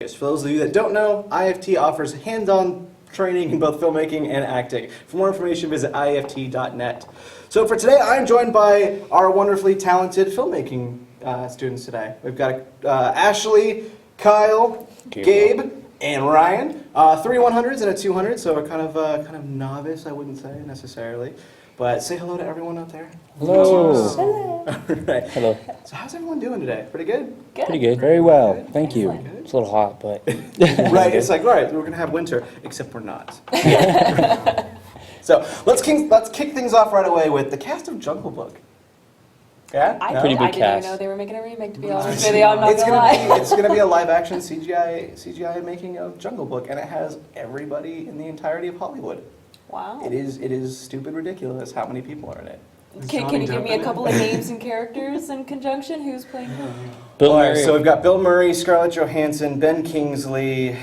For those of you that don't know, IAFT offers hands-on training in both filmmaking and acting. For more information, visit IAFT.net. So for today, I'm joined by our wonderfully talented filmmaking students today. We've got Ashley, Kyle, Gabe, and Ryan. Three 100s and a 200, so we're kind of novice, I wouldn't say necessarily. But say hello to everyone out there. Hello. All right. Hello. So how's everyone doing today? Pretty good? Good. Pretty good. Very well. Thank you. Good. It's a little hot, but Right, it's like, right, we're going to have winter, except we're not. So let's kick things off right away with the cast of Jungle Book. Yeah? I, No? Pretty big I didn't even cast. know they were making a remake, to be honest with you. I'm not It's gonna lie. gonna be a live-action CGI making of Jungle Book, and it has everybody in the entirety of Hollywood. Wow. It is stupid ridiculous how many people are in it. Can you give me a couple of names and characters in conjunction? Who's playing who? Bill All right, Murray, so we've got Bill Murray, Scarlett Johansson, Ben Kingsley,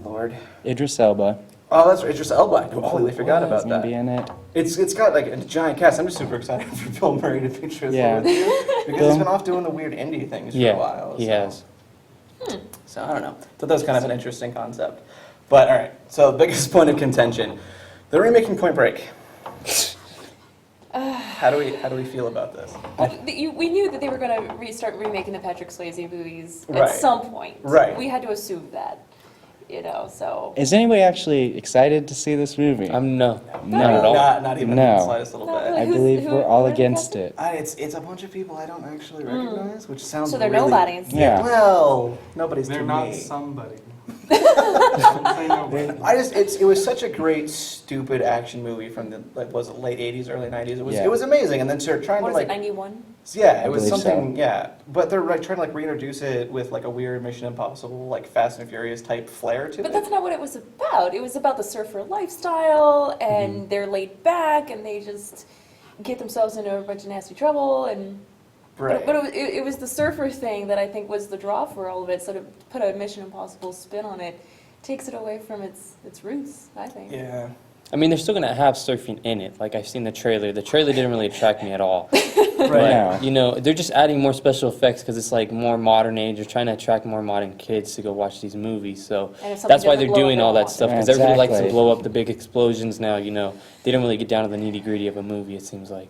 Lord. Idris Elba. Oh, that's right, Idris Elba. I completely forgot about He's gonna that. be in it. It's got like a giant cast. I'm just super excited for Bill Murray to be truthful Yeah. with you because he's been off doing the weird indie things for a while. he so. has. So I don't know. Thought that was kind of an interesting concept. But all right. So the biggest point of contention, they're remaking Point Break. How do we feel about this? We knew that they were going to restart remaking the Patrick Swayze movies Right. at some point. Right. We had to assume that, so. Is anybody actually excited to see this movie? I'm not No. at all. Not even No. the slightest little Not bit. really. I Who's- believe who- we're all who are against they? it. It's a bunch of people I don't actually recognize, which sounds So they're really, nobodies. Yeah. Well, nobody's They're to not me. somebody. Don't say nobody. It was such a great stupid action movie from the was it late 80s, early 90s. Yeah. It was amazing, and then they're trying What to is it, like 91? yeah, I it was believe something so. yeah, but they're like trying to like reintroduce it with like a weird Mission Impossible like Fast and Furious type flair to But it. that's not what it was about. It was about the surfer lifestyle, and they're laid back, and they just get themselves into a bunch of nasty trouble, and right. but it was the surfer thing that I think was the draw for all of it. So to put a Mission Impossible spin on it takes it away from its roots, I think. Yeah. I mean, they're still gonna have surfing in it. Like I've seen the trailer. The trailer didn't really attract me at all. Right. Yeah. You know, they're just adding more special effects because it's like more modern age. They're trying to attract more modern kids to go watch these movies. So And if something that's why doesn't they're blow up, doing they all don't that watch stuff it. because Yeah, everybody likes to exactly. blow up the big explosions now. You know, they don't really get down to the nitty gritty of a movie. It seems like.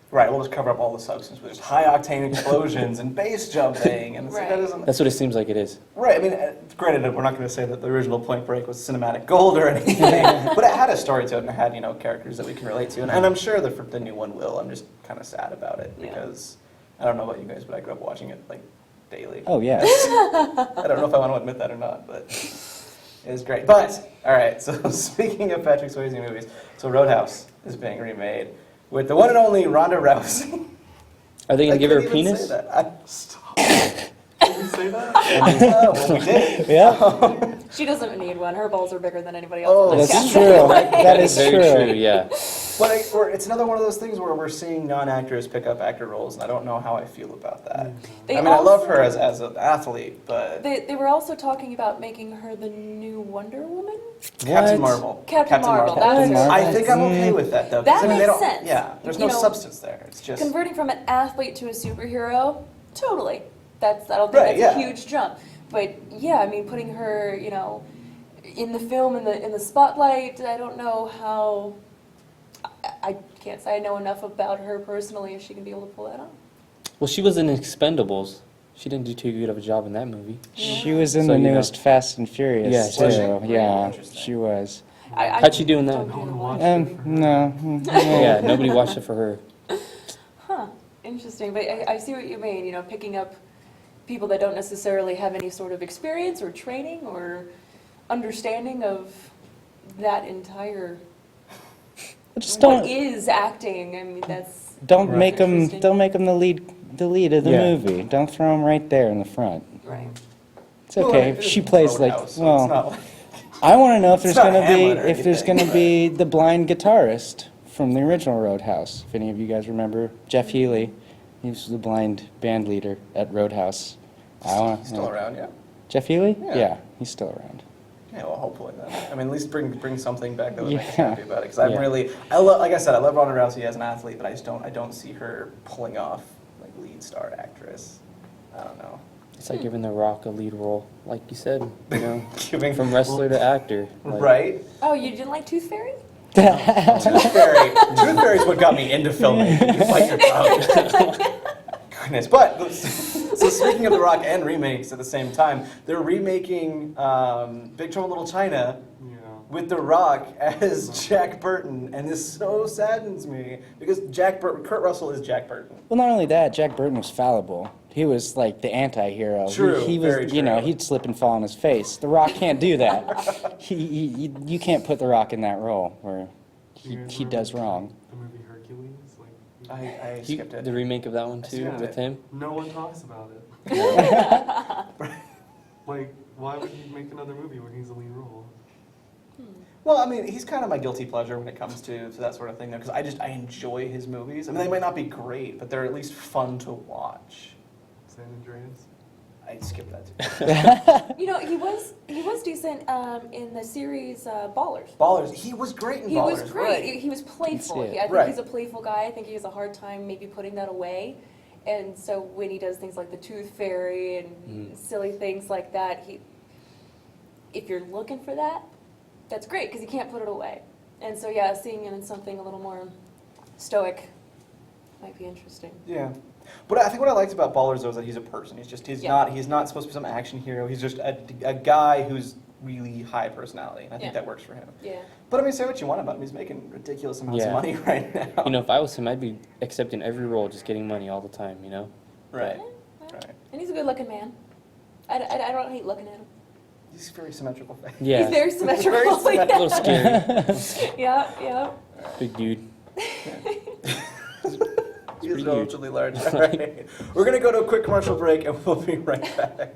Right, we'll just cover up all the substance with just high octane explosions and base jumping and it's like, that Right. isn't That's what it seems like it is. right. I mean, granted, we're not going to say that the original Point Break was cinematic gold or anything, but it had a story to it and it had characters that we can relate to, and I'm sure the new one will. I'm just kind of sad about it Yeah. because I don't know about you guys, but I grew up watching it like daily. Oh yes. I don't know if I want to admit that or not, but it was great. But all right, so speaking of Patrick Swayze movies, so Roadhouse is being remade with the one and only Ronda Rousey. Are they I gonna give her a couldn't even penis? say that. Stop. Did you say that? Well, we did. Yeah. She doesn't need one. Her balls are bigger than anybody Oh, else's. That's Yeah. true. That is Very true. true. Yeah. But it's another one of those things where we're seeing non-actors pick up actor roles, and I don't know how I feel about that. They I mean, I love also- her as an athlete, but They were also talking about making her the new Wonder Woman. Captain What? Marvel. Captain Marvel, that's Captain her. Marvel. I think I'm okay with that though. 'cause, That I mean, makes they don't, sense. Yeah, there's You no know, substance there. It's just Converting from an athlete to a superhero, totally. I don't think Right, that's a yeah. huge jump. But yeah, I mean, putting her, in the film in the spotlight. I don't know how. I can't say I know enough about her personally if she can be able to pull that off. Well, she was in Expendables. She didn't do too good of a job in that movie. She was in So, the you know. newest Fast and Furious Yeah, too. was she? Yeah, Interesting. she was. How'd she do in that? don't really watch No. Yeah, nobody watched it for her. Huh, interesting. But I see what you mean, picking up people that don't necessarily have any sort of experience or training or understanding of that entire, Just what don't is acting. I mean, that's, don't Right. make them Interesting. don't make them the lead of the Yeah. movie. Don't throw them right there in the front. right. It's Well, okay. it She isn't plays like Roadhouse, so it's not like- I want to know if It's there's not going to be Hamlet or if there's anything, going to be the blind guitarist from the original Roadhouse. If any of you guys remember Jeff Healey, he was the blind band leader at Roadhouse. I want still around, yeah. Jeff Healey? Yeah. He's still around. Yeah, well, hopefully then. I mean, at least bring something back that would make us Yeah. happy about it. Because I'm Yeah. really, like I said, I love Ronda Rousey as an athlete, but I don't see her pulling off like lead star actress. I don't know. It's like giving The Rock a lead role, like you said, you know, Giving from wrestler to actor. Like, right. Oh, you didn't like Tooth Fairy? Tooth Fairy is what got me into filmmaking. You bite your tongue. Goodness, but so speaking of The Rock and remakes at the same time, they're remaking Big Trouble in Little China Yeah. with The Rock as Jack Burton, and this so saddens me because Kurt Russell is Jack Burton. Well, not only that, Jack Burton was fallible. He was like the anti-hero. True, He was, very you know, true. he'd slip and fall on his face. The Rock can't do that. You can't put The Rock in that role where You guys he remember does wrong. The movie Hercules? Like, I He- skipped it. the remake of that one too skipped with it. him. no one talks about it. Like, why would you make another movie where he's the lead role? Well, I mean, he's kind of my guilty pleasure when it comes to that sort of thing, though, because I enjoy his movies. I mean, they might not be great, but they're at least fun to watch. San Andreas? I skipped that too. You know, he was decent in the series Ballers. Ballers, he was great in He Ballers. was great. Right. He was playful. That's it. I think Right. he's a playful guy. I think he has a hard time maybe putting that away. And so when he does things like the Tooth Fairy and silly things like that, if you're looking for that, that's great because he can't put it away. And so yeah, seeing him in something a little more stoic might be interesting. Yeah. But I think what I liked about Ballers though is that he's a person. He's Yeah. not supposed to be some action hero. He's just a guy who's really high personality, and I think Yeah. that works for him. Yeah. But I mean, say what you want about him. He's making ridiculous amounts of Yeah. money right now. You know, if I was him, I'd be accepting every role, just getting money all the time. You know. Right. Yeah. Right. And he's a good-looking man. I don't hate looking at him. He's very symmetrical face. Yeah. He's very symmetrical. Very A little scary. Yeah, yeah. Big dude. He's pretty relatively large. All right. We're going to go to a quick commercial break, and we'll be right back.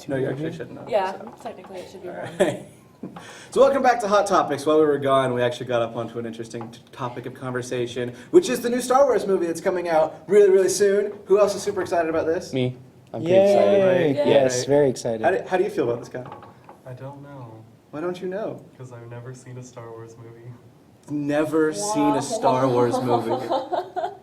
No, you actually shouldn't know. Yeah, so. technically it should be All one. right. So welcome back to Hot Topics. While we were gone, we actually got up onto an interesting topic of conversation, which is the new Star Wars movie that's coming out really, really soon. Who else is super excited about this? Me. I'm pretty excited. right? Yeah. Yes, Right. very excited. How do you feel about this guy? I don't know. Why don't you know? Because I've never seen a Star Wars movie. Never seen a Star Wow. Wars movie.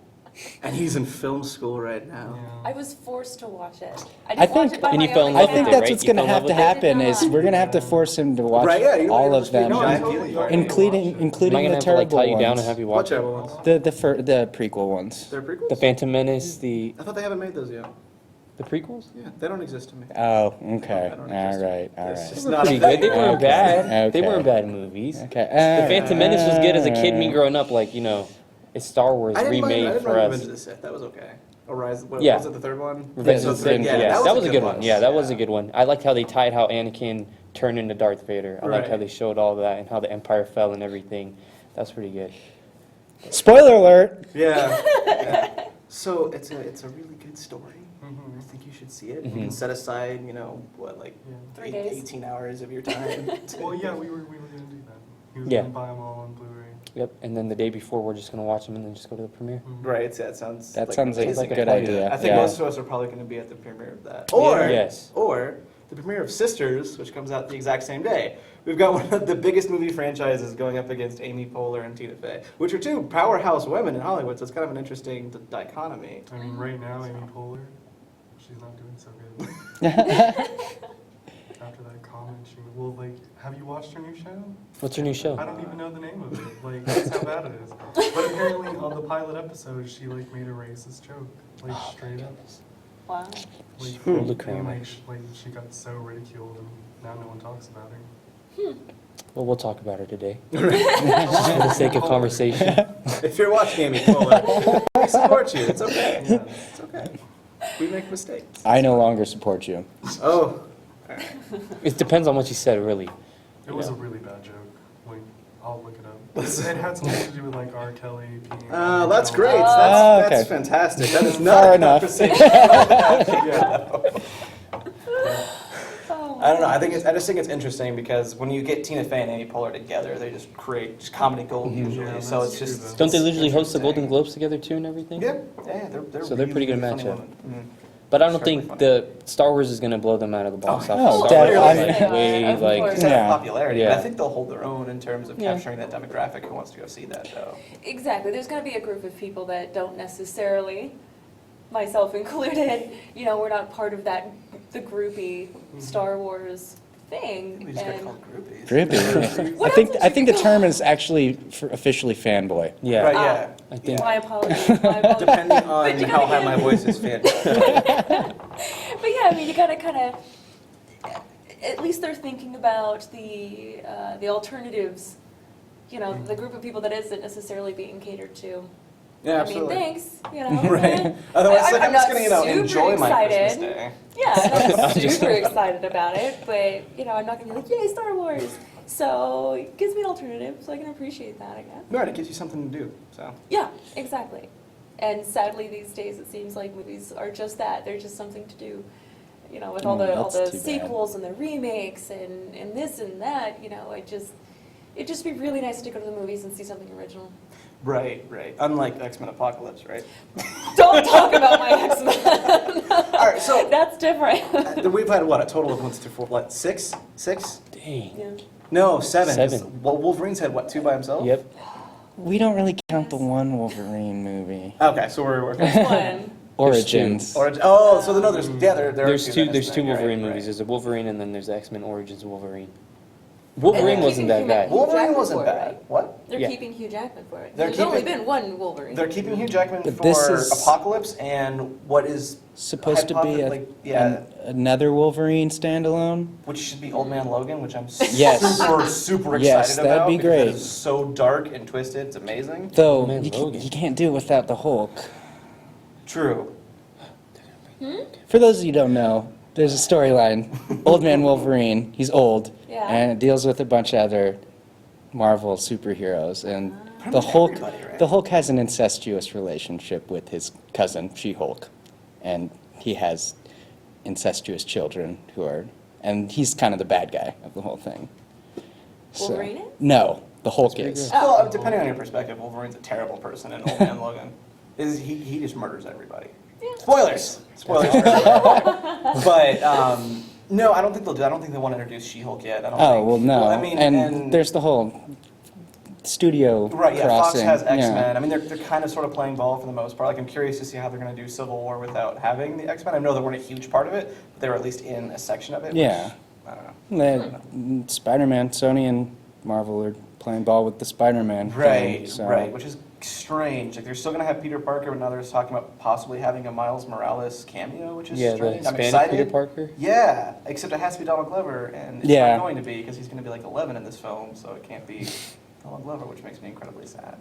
And he's in film school right now. Yeah. I was forced to watch it. I didn't watch think- it by And you my fell own in love I with think it, that's right? what's You going to fell in have love to with it? happen I did is not. we're going to have to force him to watch Right, yeah, you all know, of them, no, I feel Totally you. are. including Am I including gonna the have to like terrible tie you down and ones. have you watch Whichever it? ones. The prequel ones. They're prequels? The Phantom Menace, the I thought they haven't made those yet. prequels. Yeah, they don't exist to me. Oh, okay. I don't All exist. right. All It's right. just They were not pretty a good. They weren't Okay, bad. They okay. weren't bad movies. Okay. The Phantom Menace was good as a kid. Me growing up, like, you know, it's Star Wars I didn't mind, remade I didn't for mind us. Revenge of the Sith. That was okay. Or Rise, what Yeah. was it, the third one? Revenge Yeah, of the Revenge Sith. of the Yeah, Sith. that was a good one. Yeah, that was a good one. I liked how they tied how Anakin turned into Darth Vader. I liked how Right. they showed all that and how the Empire fell and everything. That's pretty good. Spoiler alert. Yeah. Yeah. So it's a really good story. I Mhm. think you should see it. You Mhm. can set aside, like Yeah. 3 days. 18 hours of your time. Well, yeah, we were gonna do that. He was Yeah. gonna buy them all on Blu-ray. Yep. And then the day before, we're just gonna watch them and then just go to the premiere. Mhm. Right. Yeah, it sounds. That like sounds like amazing. a good Yeah. idea. I think Yeah. most of us are probably going to be at the premiere of that. Or Yes. or the premiere of Sisters, which comes out the exact same day. We've got one of the biggest movie franchises going up against Amy Poehler and Tina Fey, which are two powerhouse women in Hollywood. So it's kind of an interesting dichotomy. I mean, right now, Amy Poehler, she's not doing so good. After that comment, well, like, have you watched her new show? What's your new show? I don't even know the name of it. Like, that's how bad it is. But apparently on the pilot episode, she, like, made a racist joke. Like, straight up. Wow. Like, Holy and, crap. like, she got so ridiculed, and now no one talks about her. Well, we'll talk about her today. For the sake of conversation. If you're watching Amy Poehler, we support you. It's okay. Yeah. It's okay. We make mistakes. I no longer support you. Oh. It depends on what you said, really. It was Yeah. a really bad joke. Like, I'll look it up. It had something to do with, like, R. Kelly being... That's great. Oh, That's okay. fantastic. That is Far not a enough. conversation. Yeah. Oh, I don't know. I just think it's interesting because when you get Tina Fey and Amy Poehler together, they just create just comedy gold usually. Yeah, So that's it's just true, though. Don't they usually host the interesting. Golden Globes together too and everything? Yeah, yeah, they're So they're pretty good really funny matchup. women. But I don't Certainly think funny. the Star Wars is gonna blow them out of the box Oh, office. no, Star Wars definitely. is like way Of like course. Except Yeah. for popularity. Yeah. But I think they'll hold their own in terms of Yeah. capturing that demographic who wants to go see that show. Exactly. There's going to be a group of people that don't necessarily, myself included, we're not part of that, the groupie Star Wars thing. We just got And called groupies. Groupie. What I think else I did think you the call term it? is actually officially fanboy. yeah. Right, yeah. I think my apologies. My apologies. Depending on But you how gotta high get- my voice is, fan. But yeah, I mean, you gotta kind of, at least they're thinking about the alternatives, the group of people that isn't necessarily being catered to. Yeah, I absolutely. mean, thanks. Right. Otherwise, I'm like, I'm just not gonna, super enjoy my Christmas excited. day. Yeah, I'm not super excited about it, but I'm not gonna be like, yay, Star Wars. So it gives me an alternative, so I can appreciate that, I guess. Right, it gives you something to do. So. Yeah, exactly. And sadly, these days, it seems like movies are just that. They're just something to do. With all Oh, the that's too bad. sequels and the remakes and this and that. It'd just be really nice to go to the movies and see something original. Right, right. Unlike X-Men Apocalypse, right? Don't talk about my X-Men. All right, so That's different. we've had what, a total of 1, 2, 3, 4, what, 6? 6? dang. Yeah. No, 7. 7. Well, Wolverine's had what, 2 by himself? Yep. We don't really count the one Wolverine movie. Okay, so we're One. Origins. so no, there's there There's two. There's two Right, Wolverine right. movies. There's a Wolverine, and then there's the X-Men Origins Wolverine. Wolverine And wasn't keeping that him bad. at- Wolverine Jackman wasn't for it, bad. right? What? They're Yeah. keeping Hugh Jackman for it. They're There's only keeping- been one Wolverine. They're keeping Hugh Jackman But for this is- Apocalypse and what is Supposed to be yeah, another Wolverine standalone. which should be Old Man Logan, which I'm Yes. super excited Yes, that'd about. be because great. It's so dark and twisted. It's amazing. Though Man, you Logan. can't do it without the Hulk. True. For those of you who don't know, there's a storyline. Old Man Wolverine, he's old, Yeah. and it deals with a bunch of other Marvel superheroes. And Pretty the much Hulk, everybody, right? the Hulk has an incestuous relationship with his cousin She-Hulk, and he has incestuous children who are, and he's kind of the bad guy of the whole thing. Wolverine is? No, the Hulk pretty is. good. Well, depending on your perspective, Wolverine's a terrible person, and Old Man Logan he just murders everybody. Yeah. Spoilers. Spoilers. for everybody. But no, I don't think they'll do. I don't think they want to introduce She-Hulk yet. I don't Oh think. well, no. I mean, and there's the whole studio right. Yeah, Fox crossing. has X-Men. Yeah. I mean, they're kind of sort of playing ball for the most part. Like, I'm curious to see how they're going to do Civil War without having the X-Men. I know they weren't a huge part of it, but they were at least in a section of it. Yeah. Which, I don't know. Spider-Man, Sony and Marvel are playing ball with the Spider-Man Right, thing, so. right, which is strange. Like, they're still going to have Peter Parker, but now they're talking about possibly having a Miles Morales cameo, which is Yeah, the strange. I'm Hispanic excited. Peter Parker. Yeah, except it has to be Donald Glover, and it's Yeah. not going to be because he's going to be like 11 in this film, so it can't be Donald Glover, which makes me incredibly sad.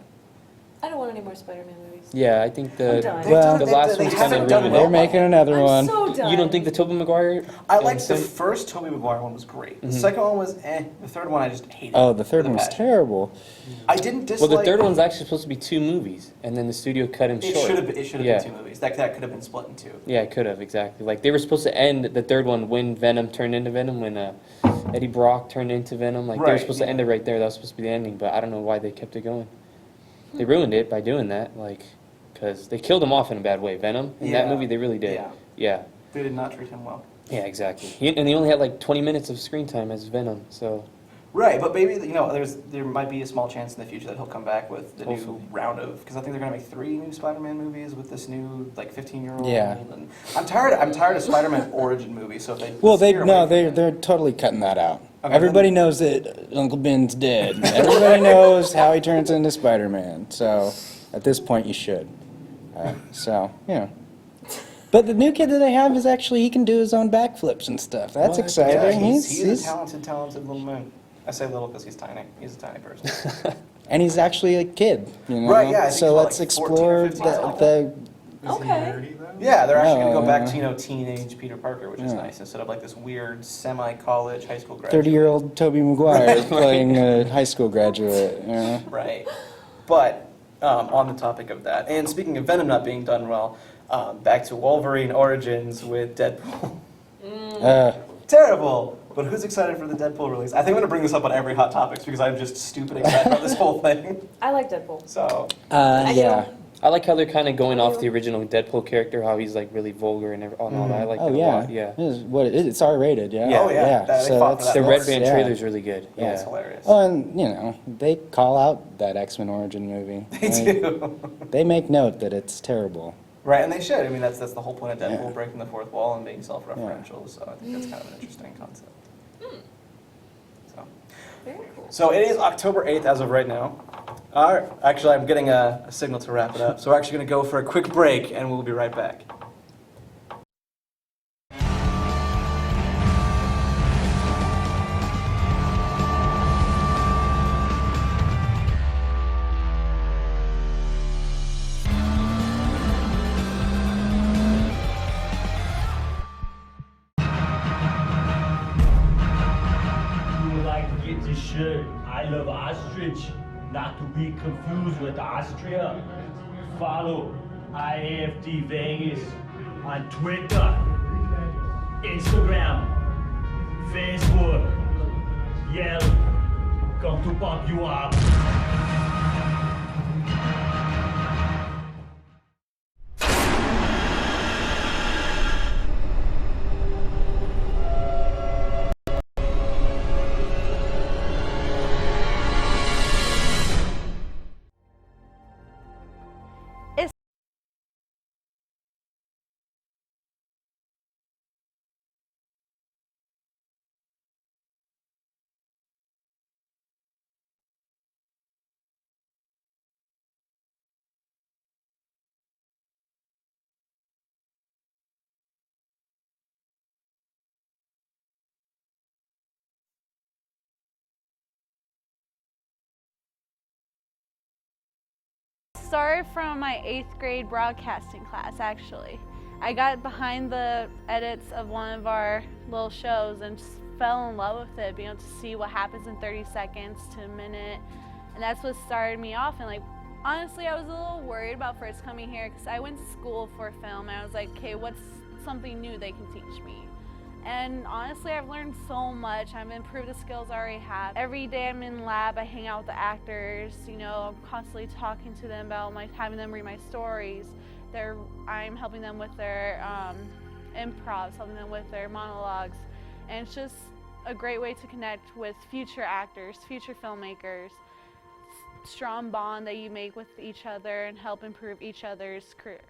I don't want any more Spider-Man movies. Yeah, I think I'm the done. Well, the last they one's haven't kind of done ruined well. They're making another I'm one. so done. You don't think the Tobey Maguire? I liked the and first Tobey Maguire one was great. The Mhm. second one was eh. The third one I just hated. Oh, the third with a one was passion. terrible. I didn't Well, dislike. the third one's actually supposed to be 2 movies, and then the studio cut him It short. should have. It should have Yeah. been 2 movies. That could have been split in 2. Yeah, it could have, exactly. Like, they were supposed to end the third one when Venom turned into Venom, when Eddie Brock turned into Venom. Like, they were Right, supposed yeah. to end it right there. That was supposed to be the ending, but I don't know why they kept it going. They ruined it by doing that, like, because they killed him off in a bad way. Venom, in that Yeah. movie, they really did. Yeah. Yeah, They did not treat him well. yeah, exactly. And he only had, like, 20 minutes of screen time as Venom, so... Right, but maybe there might be a small chance in the future that he'll come back with the Hopefully. new round of, because I think they're gonna make 3 new Spider-Man movies with this new 15-year-old. Yeah. And I'm tired of Spider-Man origin movies. So if they Well, steer away from it- they're totally cutting that out. Okay, Everybody knows that Uncle Ben's dead. Everybody knows how he turns into Spider-Man. So at this point, you should. So yeah. But the new kid that they have is actually he can do his own backflips and stuff. That's What? exciting. Yeah, he's a talented little man. I say little because he's tiny. He's a tiny person. and he's actually a kid. You know? Right, yeah, I think So he's let's 14 or explore 15, the Is Okay. he nerdy though? Yeah, they're actually going to go back Yeah. to teenage Peter Parker, which is Yeah. nice, instead of this weird semi-college high school graduate. 30-year-old Tobey Maguire playing a high school graduate. You know? Right. But on the topic of that, and speaking of Venom not being done well, back to Wolverine Origins with Deadpool. Terrible. But who's excited for the Deadpool release? I think I'm going to bring this up on every Hot Topics because I'm just stupid excited about this whole thing. I like Deadpool. So, Yeah. I like how they're kind of going off the original Deadpool character, how he's really vulgar and all that. I like Oh that a yeah. lot. Yeah. It's R-rated. Yeah. Yeah. Oh, yeah. They So fought for that's that. The Red Band yeah. trailer's really good. yeah, it's Yeah. hilarious. Oh, and they call out that X-Men origin movie. They do. They make note that it's terrible. Right, and they should. I mean, that's the whole point of Deadpool, Yeah. breaking the fourth wall and being self-referential. So I think that's kind of an interesting concept. So. Very cool. So it is October 8th as of right now. All right. Actually, I'm getting a signal to wrap it up. So we're actually going to go for a quick break, and we'll be right back. You would like to get this shirt, I love ostrich, not to be confused with Austria. Follow IAFT Vegas on Twitter, Instagram, Facebook. Yell, come to pump you up. Started from my 8th grade broadcasting class, actually. I got behind the edits of one of our little shows and just fell in love with it, being able to see what happens in 30 seconds to a minute. And that's what started me off. And honestly, I was a little worried about first coming here because I went to school for film and I was like, okay, what's something new they can teach me? And honestly, I've learned so much. I've improved the skills I already have. Every day I'm in lab, I hang out with the actors. I'm constantly talking to them about having them read my stories. I'm helping them with their improvs, helping them with their monologues. And it's just a great way to connect with future actors, future filmmakers. Strong bond that you make with each other and help improve each other's careers.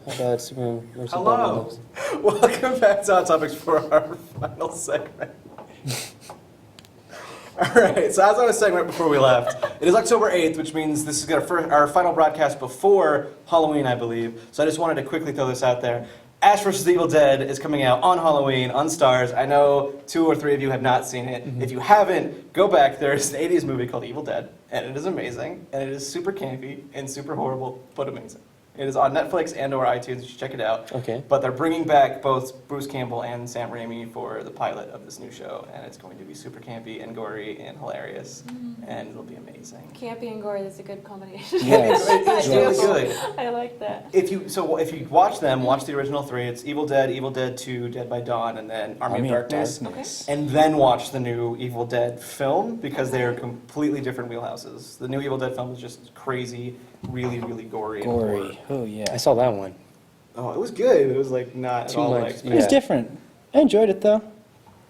How about Superman versus Hello. Batman? Welcome back to Hot Topics for our final segment. All right, so as I was saying right before we left, it is October 8th, which means this is our final broadcast before Halloween, I believe. So I just wanted to quickly throw this out there. Ash vs. the Evil Dead is coming out on Halloween on Starz. I know 2 or 3 of you have not seen it. If you haven't, go back. There is an 80s movie called Evil Dead, and it is amazing, and it is super campy and super horrible, but amazing. It is on Netflix and/or iTunes. You should check it out. Okay. But they're bringing back both Bruce Campbell and Sam Raimi for the pilot of this new show, and it's going to be super campy and gory and hilarious, and it'll be amazing. Campy and gory, that's a good combination. Yes. It's really good. I like that. If you watch them, watch the original three. It's Evil Dead, Evil Dead 2, Dead by Dawn, and then Army of Darkness. And then watch the new Evil Dead film because they are completely different wheelhouses. The new Evil Dead film is just crazy, really, really gory. and horror. Gory. Oh, yeah. I saw that one. Oh, it was good. It was like not at Too all much, like. It was yeah. different. I enjoyed it, though.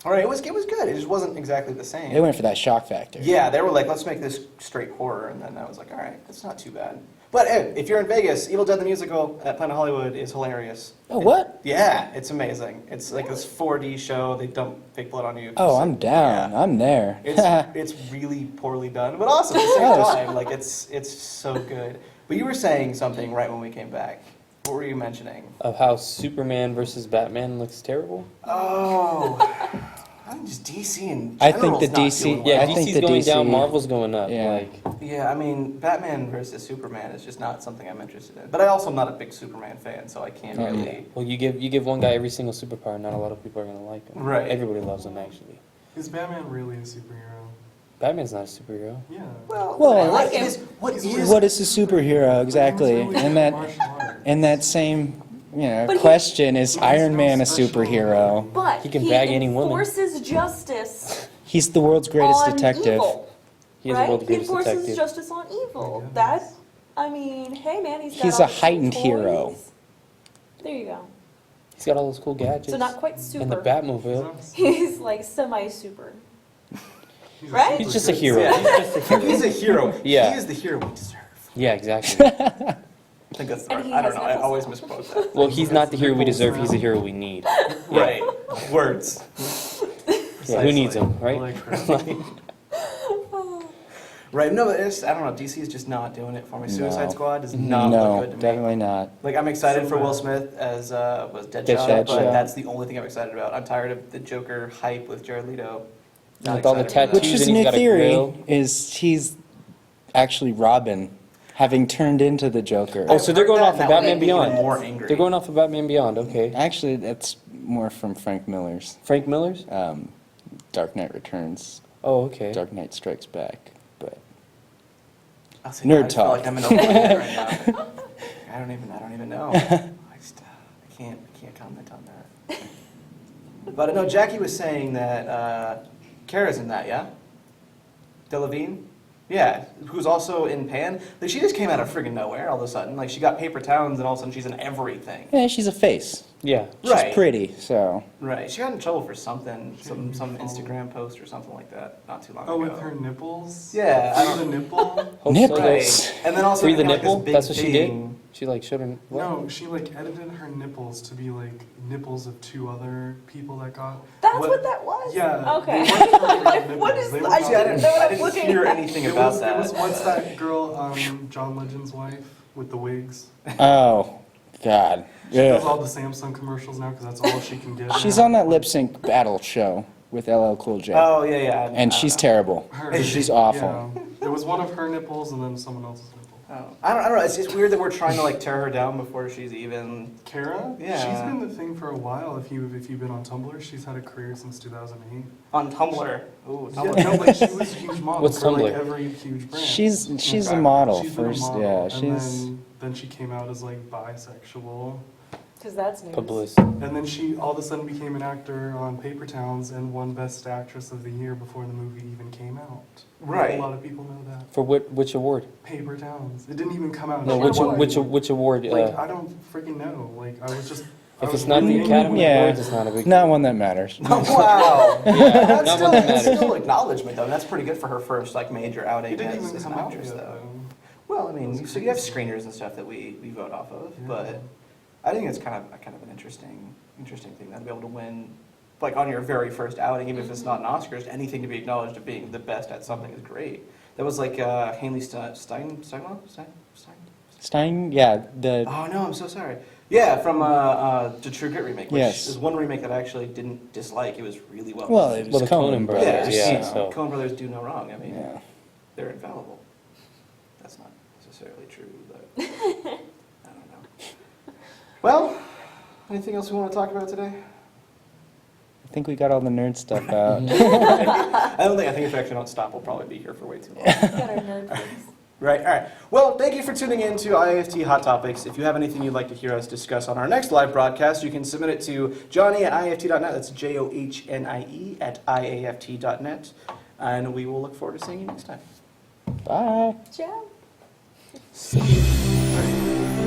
All right, it was good. It just wasn't exactly the same. They went for that shock factor. Yeah, they were like, let's make this straight horror, and then I was like, all right, that's not too bad. But hey, if you're in Vegas, Evil Dead the Musical at Planet Hollywood is hilarious. Oh, what? Yeah, it's amazing. It's like this 4D show. They dump fake blood on you. Oh, I'm down. Yeah. I'm there. It's really poorly done, but awesome at the same time. Like it's so good. But you were saying something right when we came back. What were you mentioning? Of how Superman versus Batman looks terrible. Oh, I'm just DC in I think general's the not DC doing Yeah, well. I think DC's the going down, DC Marvel's going up. Yeah. Like, Yeah, I mean, Batman versus Superman is just not something I'm interested in. But I also am not a big Superman fan, so I can't Oh, really. well, you give one guy every single superpower, not a lot of people are gonna like him. Right. Everybody loves him actually. Is Batman really a superhero? Batman's not a superhero. Yeah. Well, I like it him. is what He's is What is a superhero exactly? He was really And good that at martial arts. and that same But he- question is But he's Iron no Man a special- superhero? But He can bag any woman. enforces justice He's the world's greatest on detective. evil, He is right? the world's He greatest enforces detective. justice on evil. Yeah. That, I mean, hey man, he's got He's all a the heightened toys. hero. There you go. He's got all those cool gadgets. So not quite super. And the Batmobile. He's like semi-super. He's a Right? He's just a hero. Yeah. He's just a hero. He's a hero. Yeah. He is the hero we deserve. Yeah, exactly. I think that's the And right. he I don't has know. I nipples always now. misquote that. Well, he's not the hero we deserve. He's the hero we need. Right. Words. Yeah, who needs Precisely. him, I right? like her. Right. No, it's, I don't know. DC is just not doing it for me. Suicide No. Squad does not No, look good to me. definitely not. Like I'm excited So for Will bad. Smith as was Deadshot, Deadshot. but that's the only thing I'm excited about. I'm tired of the Joker hype with Jared Leto. Not With all the excited for that. Which tattoos is and a he's new got a theory, grill. is he's actually Robin, having turned into the Joker. Oh, so they're I've going heard off that, of and that Batman would make me even Beyond. more angry. They're going off of Batman Beyond. Okay. Actually, that's more from Frank Miller's Frank Miller's. Dark Knight Returns, Oh, okay. Dark Knight Strikes Back. But I'll say, Nerd I feel like talk. I'm in a void right now. I don't even know. I can't comment on that. But I know Jackie was saying that Kara's in that, yeah? Delevingne? Yeah, who's also in Pan. Like she just came out of friggin' nowhere all of a sudden. Like she got paper towns and all of a sudden she's in everything. yeah, she's a face. Yeah. She's Right. pretty, so Right. She got in trouble for something, some Instagram post or something like that, not too long Oh, ago. with her nipples? Yeah, I Free don't- the nipple? Hope Nipples. so. Right. And then also Free the became, like, this nipple. big That's what she did. thing. She like showed her. What? No, she like edited her nipples to be like nipples of two other people that got. That's what that was? Yeah. Okay. they weren't her real Like, nipples. what is They the- were I not See, I her didn't, know what I I'm didn't looking hear at. anything It about was, that. It was once that girl, John Legend's wife, with the wigs. oh god, She does yeah. all the Samsung commercials now because that's all she can get. She's now. on that lip sync battle show with LL Cool J, Oh yeah, yeah. and she's terrible. Her- She's awful. Yeah. It was one of her nipples and then someone else's nipple. Oh. I don't know. It's just weird that we're trying to like tear her down before she's even. Kara? Yeah. She's been the thing for a while. If you've been on Tumblr, she's had a career since 2008. On Tumblr. Ooh, Tumblr. Yeah, no, like she was a huge model What's for like Tumblr? every huge brand. She's a Okay. model She's been a first, model, yeah. and She's then she came out as like bisexual, Because that's news. Publicity. and then she all of a sudden became an actor on Paper Towns and won Best Actress of the Year before the movie even came out. Right. A lot of people know that. For which award? Paper Towns. It didn't even come out. No, Which award? which award? Like I don't freaking know. Like I was just. I if was it's not the reading- Academy Yeah. Awards, it's not a big. not one that matters. Wow. Yeah, That's not still, one that that's matters. still acknowledement though. That's pretty good for her first like major outing It didn't as, even as an come out actress yet, though. though. Well, I mean, so you have screeners and stuff that we vote off of, Yeah. but I think it's kind of an interesting thing to be able to win, like on your very first outing, even if it's not an Oscars, anything to be acknowledged of being the best at something is great. That was like Haley Stein. Stein, yeah, the Oh no, I'm so sorry. Yeah, from the True Grit remake, which Yes. is one remake that I actually didn't dislike. It was really well. well, done. it was Well, the Coen brothers, yeah, yeah, see, so- Coen brothers do no wrong. I mean, yeah. they're infallible. That's not necessarily true, but I don't know. Well, anything else we want to talk about today? I think we got all the nerd stuff out. I think if we actually don't stop, we'll probably be here for way too long. Got our nerd face. Right, all right. Well, thank you for tuning in to IAFT Hot Topics. If you have anything you'd like to hear us discuss on our next live broadcast, you can submit it to Johnny@IAFT.net. That's JOHNIE at IAFT.net. And we will look forward to seeing you next time. Bye. Ciao. See you.